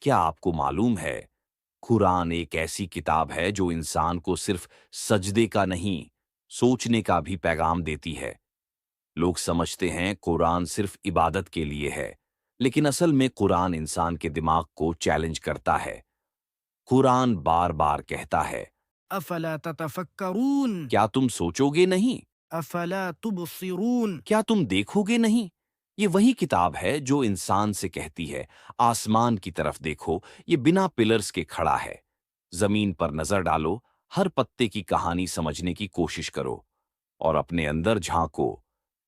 क्या आपको मालूम है, कुरान एक ऐसी किताब है जो इंसान को सिर्फ सजदे का नहीं, सोचने का भी पैगाम देती है। लोग समझते हैं कुरान सिर्फ इबादत के लिए है, लेकिन असल में कुरान इंसान के दिमाग को चैलेंज करता है। कुरान बार-बार कहता है, अफला ततफक्करून क्या तुम सोचोगे नहीं? अफला तुबसिरून। क्या तुम देखोगे नहीं? ये वही किताब है जो इंसान से कहती है, आसमान की तरफ देखो, ये बिना पिलर्स के खड़ा है। जमीन पर नजर डालो, हर पत्ते की कहानी समझने की कोशिश करो और अपने अंदर झांको।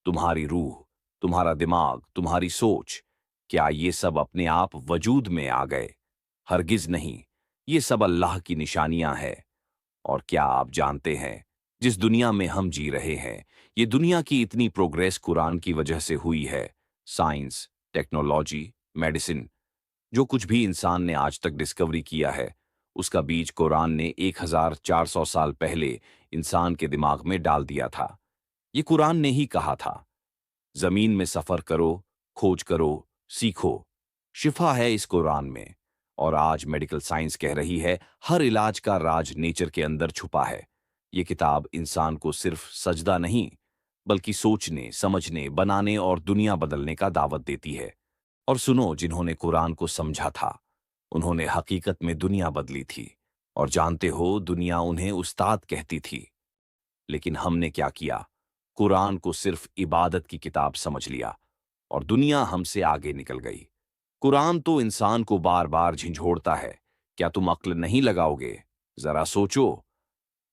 तुम्हारी रूह, तुम्हारा दिमाग, तुम्हारी सोच, क्या ये सब अपने आप वजूद में आ गए? हरगिज नहीं, ये सब अल्लाह की निशानियां हैं। और क्या आप जानते हैं, जिस दुनिया में हम जी रहे हैं, ये दुनिया की इतनी प्रोग्रेस कुरान की वजह से हुई है। साइंस, टेक्नोलॉजी, मेडिसिन, जो कुछ भी इंसान ने आज तक डिस्कवरी किया है, उसका बीज कुरान ने 1400 साल पहले इंसान के दिमाग में डाल दिया था। ये कुरान ने ही कहा था, जमीन में सफर करो, खोज करो, सीखो। शिफा है इस कुरान में। और आज मेडिकल साइंस कह रही है, हर इलाज का राज नेचर के अंदर छुपा है। ये किताब इंसान को सिर्फ सजदा नहीं, बल्कि सोचने, समझने, बनाने और दुनिया बदलने का दावत देती है। और सुनो, जिन्होंने कुरान को समझा था, उन्होंने हकीकत में दुनिया बदली थी। और जानते हो, दुनिया उन्हें उस्ताद कहती थी। लेकिन हमने क्या किया? कुरान को सिर्फ इबादत की किताब समझ लिया और दुनिया हमसे आगे निकल गई। कुरान तो इंसान को बार बार झंझोड़ता है, क्या तुम अक्ल नहीं लगाओगे? जरा सोचो।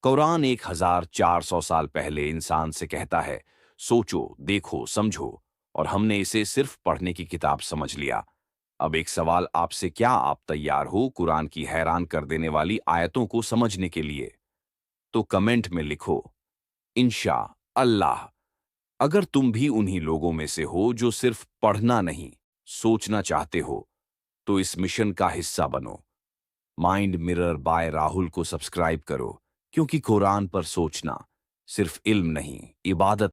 कुरान 1400 साल पहले इंसान से कहता है, सोचो, देखो, समझो। और हमने इसे सिर्फ पढ़ने की किताब समझ लिया। अब एक सवाल आपसे, क्या आप तैयार हो कुरान की हैरान कर देने वाली आयतों को समझने के लिए? तो कमेंट में लिखो, इंशा अल्लाह। अगर तुम भी उन्हीं लोगों में से हो जो सिर्फ पढ़ना नहीं, सोचना चाहते हो, तो इस मिशन का हिस्सा बनो। माइंड मिरर बाय राहुल को सब्सक्राइब करो, क्योंकि कुरान पर सोचना सिर्फ इल्म नहीं, इबादत